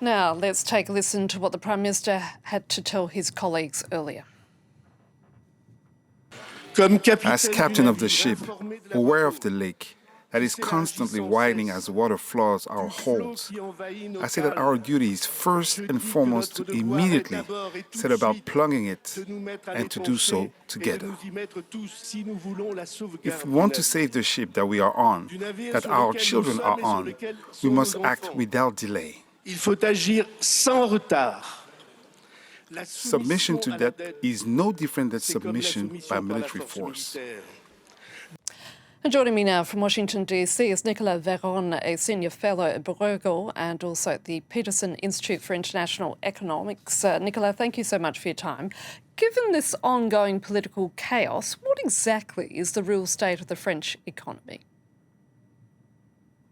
Now, let's take a listen to what the Prime Minister had to tell his colleagues earlier. As captain of the ship, aware of the lake that is constantly widening as water floods our holds, I say that our duty is first and foremost to immediately set about plunging it and to do so together. If we want to save the ship that we are on, that our children are on, we must act without delay. Il faut agir sans retard. Submission to debt is no different than submission by military force. And joining me now from Washington, D.C. is Nicolas Véron, a Senior Fellow at Bruegel and also at the Peterson Institute for International Economics. Nicolas, thank you so much for your time. Given this ongoing political chaos, what exactly is the real state of the French economy?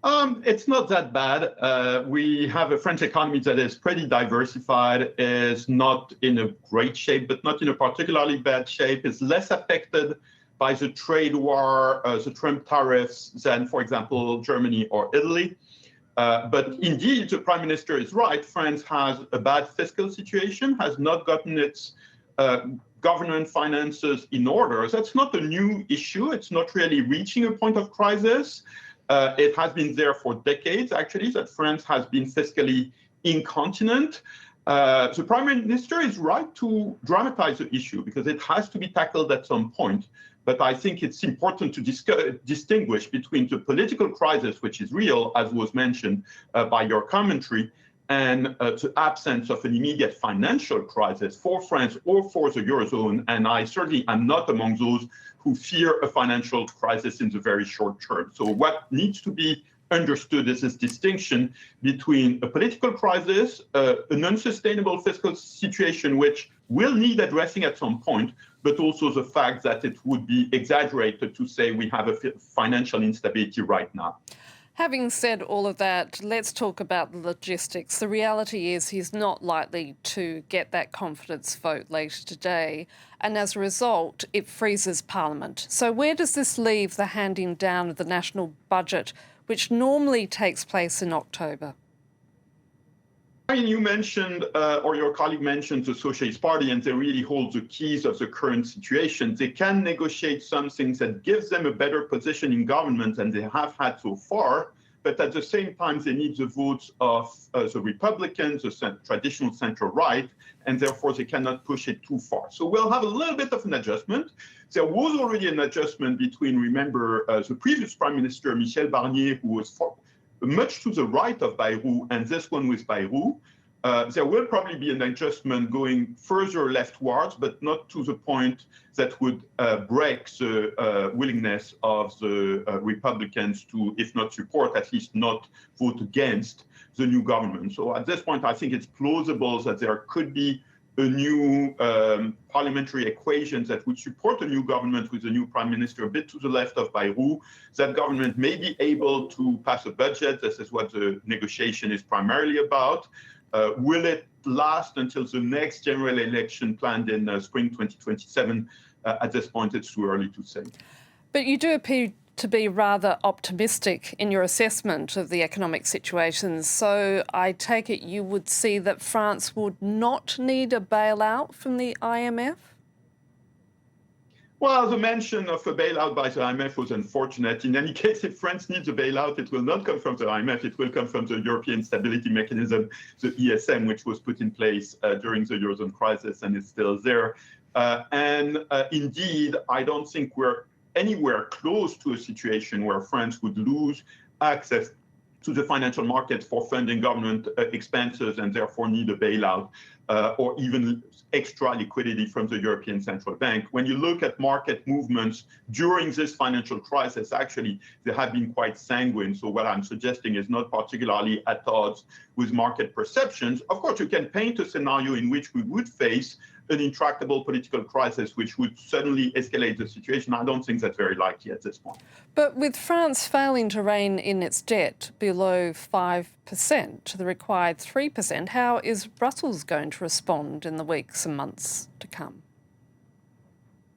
It's not that bad. We have a French economy that is pretty diversified, is not in a great shape, but not in a particularly bad shape, is less affected by the trade war, the Trump tariffs than, for example, Germany or Italy. But indeed, the Prime Minister is right. France has a bad fiscal situation, has not gotten its government finances in order. That's not a new issue. It's not really reaching a point of crisis. It has been there for decades, actually, that France has been fiscally incontinent. The Prime Minister is right to dramatize the issue because it has to be tackled at some point. But I think it's important to distinguish between the political crisis, which is real, as was mentioned by your commentary, and the absence of an immediate financial crisis for France or for the Eurozone. And I certainly am not among those who fear a financial crisis in the very short term. So what needs to be understood is this distinction between a political crisis, an unsustainable fiscal situation, which will need addressing at some point, but also the fact that it would be exaggerated to say we have a financial instability right now. Having said all of that, let's talk about the logistics. The reality is he's not likely to get that confidence vote later today, and as a result, it freezes Parliament. So where does this leave the handing down of the national budget, which normally takes place in October? I mean, you mentioned, or your colleague mentioned, the Socialist Party, and they really hold the keys of the current situation. They can negotiate something that gives them a better position in government than they have had so far, but at the same time, they need the votes of the Republicans, the traditional center-right, and therefore they cannot push it too far. So we'll have a little bit of an adjustment. There was already an adjustment between, remember, the previous Prime Minister, Michel Barnier, who was much to the right of Bayrou, and this one with Bayrou. There will probably be an adjustment going further leftwards, but not to the point that would break the willingness of the Republicans to, if not support, at least not vote against the new government. So at this point, I think it's plausible that there could be a new parliamentary equation that would support a new government with a new prime minister a bit to the left of Bayrou. That government may be able to pass a budget. This is what the negotiation is primarily about. Will it last until the next general election planned in spring 2027? At this point, it's too early to say. But you do appear to be rather optimistic in your assessment of the economic situation. So I take it you would see that France would not need a bailout from the IMF? Well, the mention of a bailout by the IMF was unfortunate. In any case, if France needs a bailout, it will not come from the IMF. It will come from the European Stability Mechanism, the ESM, which was put in place during the Eurozone crisis and is still there. Indeed, I don't think we're anywhere close to a situation where France would lose access to the financial markets for funding government expenses and therefore need a bailout or even extra liquidity from the European Central Bank. When you look at market movements during this financial crisis, actually, they have been quite sanguine. So what I'm suggesting is not particularly at odds with market perceptions. Of course, you can paint a scenario in which we would face an intractable political crisis, which would suddenly escalate the situation. I don't think that's very likely at this point. But with France failing to rein in its debt below 5% to the required 3%, how is Brussels going to respond in the weeks and months to come?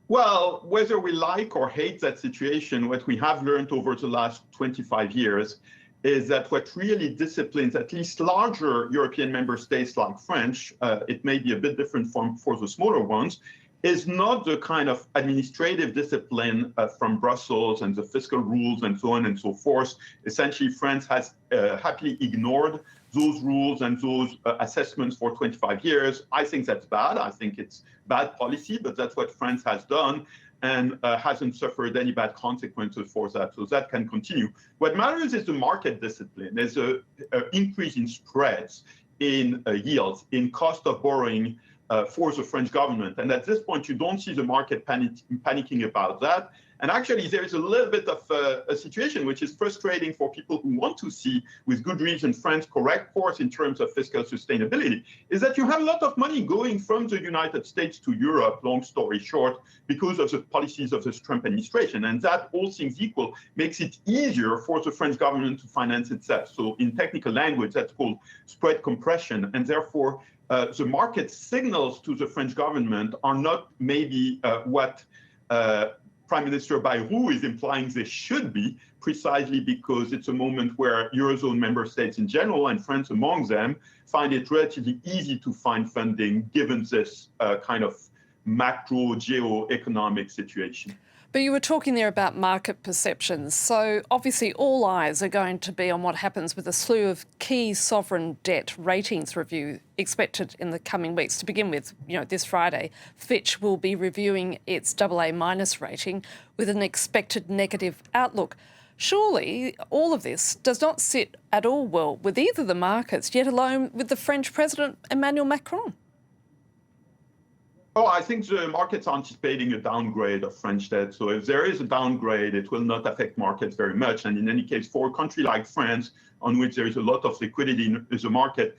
Well, whether we like or hate that situation, what we have learned over the last 25 years is that what really disciplines at least larger European member states like France, it may be a bit different for the smaller ones, is not the kind of administrative discipline from Brussels and the fiscal rules and so on and so forth. Essentially, France has happily ignored those rules and those assessments for 25 years. I think that's bad. I think it's bad policy, but that's what France has done and hasn't suffered any bad consequences for that. So that can continue. What matters is the market discipline. There's an increase in spreads, in yields, in cost of borrowing for the French government. And at this point, you don't see the market panicking about that. And actually, there's a little bit of a situation which is frustrating for people who want to see, with good reason, France correct course in terms of fiscal sustainability, is that you have a lot of money going from the United States to Europe, long story short, because of the policies of this Trump administration. And that, all things equal, makes it easier for the French government to finance itself. So in technical language, that's called spread compression. And therefore, the market signals to the French government are not maybe what Prime Minister Bayrou is implying they should be, precisely because it's a moment where Eurozone member states in general, and France among them, find it relatively easy to find funding given this kind of macro geo-economic situation. But you were talking there about market perceptions. So obviously all eyes are going to be on what happens with a slew of key sovereign debt ratings review expected in the coming weeks. To begin with, this Friday, Fitch will be reviewing its AA- rating with an expected negative outlook. Surely all of this does not sit at all well with either the markets, yet alone with the French President Emmanuel Macron. Oh, I think the market's anticipating a downgrade of French debt. So if there is a downgrade, it will not affect markets very much. And in any case, for a country like France, on which there is a lot of liquidity in the market,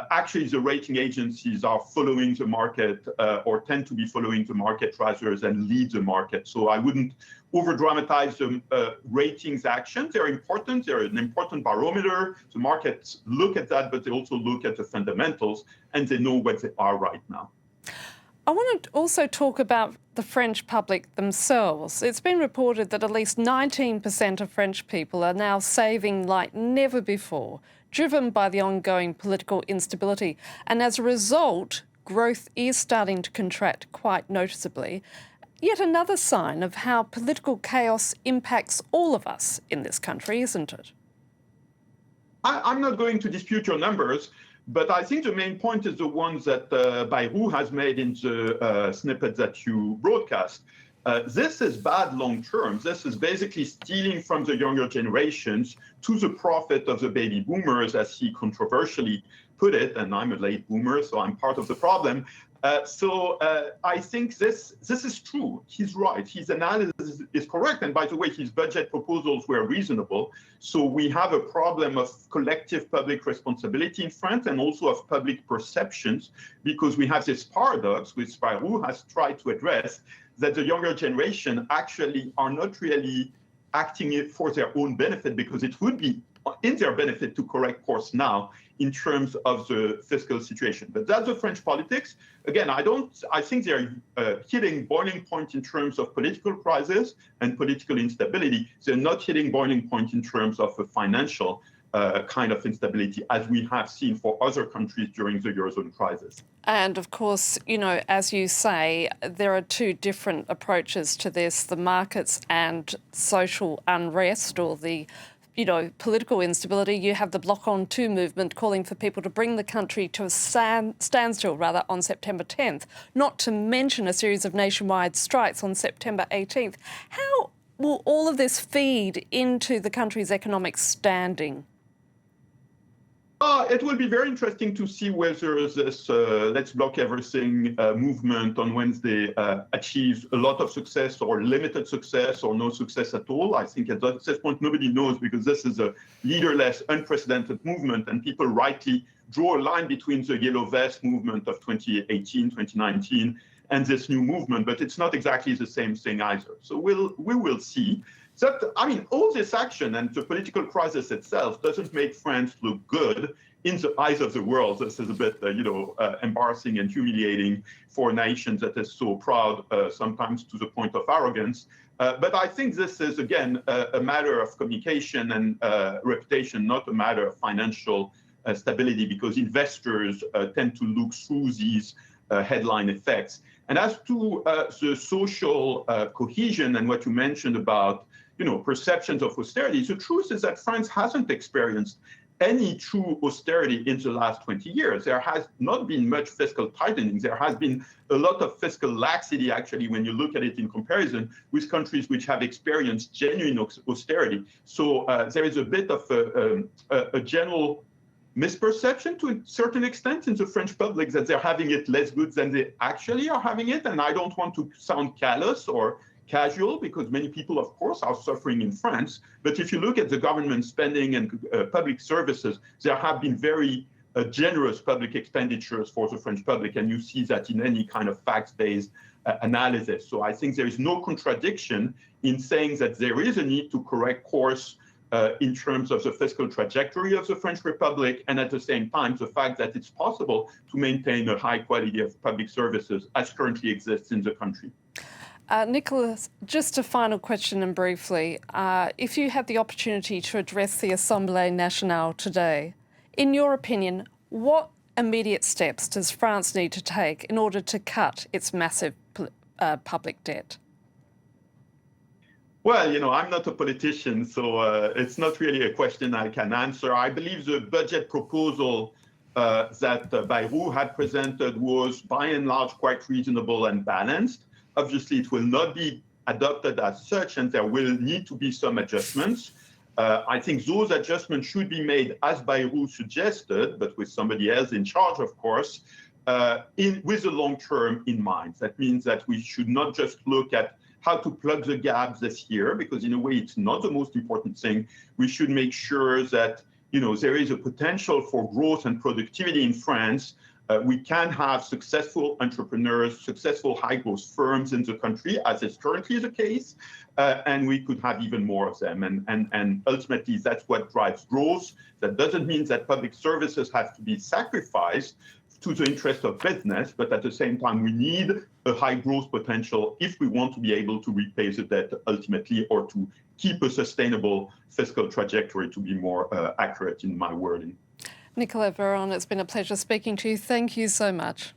actually the rating agencies are following the market or tend to be following the market rather than lead the market. So I wouldn't over-dramatize the ratings action. They're important. They're an important barometer. The markets look at that, but they also look at the fundamentals, and they know what they are right now. I want to also talk about the French public themselves. It's been reported that at least 19% of French people are now saving like never before, driven by the ongoing political instability. And as a result, growth is starting to contract quite noticeably. Yet another sign of how political chaos impacts all of us in this country, isn't it? I'm not going to dispute your numbers. But I think the main point is the ones that Bayrou has made in the snippet that you broadcast. This is bad long term. This is basically stealing from the younger generations to the profit of the baby boomers, as he controversially put it. And I'm a late boomer, so I'm part of the problem. So I think this is true. He's right. His analysis is correct. And by the way, his budget proposals were reasonable. So we have a problem of collective public responsibility in France and also of public perceptions, because we have this paradox, which Bayrou has tried to address, that the younger generation actually are not really acting for their own benefit, because it would be in their benefit to correct course now in terms of the fiscal situation. But that's the French politics. Again, I think they're hitting boiling point in terms of political crisis and political instability. They're not hitting boiling point in terms of a financial kind of instability, as we have seen for other countries during the Eurozone crisis. And of course, as you say, there are two different approaches to this, the markets and social unrest, or the political instability. You have the Bloc on 2 movement calling for people to bring the country to a standstill on September 10th, not to mention a series of nationwide strikes on September 18th. How will all of this feed into the country's economic standing? It will be very interesting to see whether this let's block everything movement on Wednesday achieves a lot of success or limited success or no success at all. I think at this point nobody knows, because this is a leaderless, unprecedented movement, and people rightly draw a line between the yellow vest movement of 2018, 2019 and this new movement, but it's not exactly the same thing either. So we will see. That, I mean, all this action and the political crisis itself doesn't make France look good in the eyes of the world. This is a bit, embarrassing and humiliating for a nation that is so proud, sometimes to the point of arrogance. But I think this is, again, a matter of communication and reputation, not a matter of financial stability, because investors tend to look through these headline effects. And as to the social cohesion and what you mentioned about, perceptions of austerity, the truth is that France hasn't experienced any true austerity in the last 20 years. There has not been much fiscal tightening. There has been a lot of fiscal laxity, actually, when you look at it in comparison with countries which have experienced genuine austerity. So there is a bit of a general misperception to a certain extent in the French public that they're having it less good than they actually are having it. And I don't want to sound callous or casual, because many people, of course, are suffering in France. But if you look at the government spending and public services, there have been very generous public expenditures for the French public, and you see that in any kind of facts-based analysis. So I think there is no contradiction in saying that there is a need to correct course in terms of the fiscal trajectory of the French Republic, and at the same time, the fact that it's possible to maintain a high quality of public services as currently exists in the country. Nicolas, just a final question and briefly. If you had the opportunity to address the Assemblée Nationale today, in your opinion, what immediate steps does France need to take in order to cut its massive public debt? Well, I'm not a politician, so it's not really a question I can answer. I believe the budget proposal that Bayrou had presented was by and large quite reasonable and balanced. Obviously, it will not be adopted as such, and there will need to be some adjustments. I think those adjustments should be made as Bayrou suggested, but with somebody else in charge, of course, with the long term in mind. That means that we should not just look at how to plug the gaps this year, because in a way, it's not the most important thing. We should make sure that there is a potential for growth and productivity in France. We can have successful entrepreneurs, successful high-growth firms in the country, as is currently the case, and we could have even more of them. And ultimately, that's what drives growth. That doesn't mean that public services have to be sacrificed to the interest of business, but at the same time, we need a high growth potential if we want to be able to repay the debt ultimately, or to keep a sustainable fiscal trajectory, to be more accurate in my wording. Nicolas Véron, it's been a pleasure speaking to you. Thank you so much.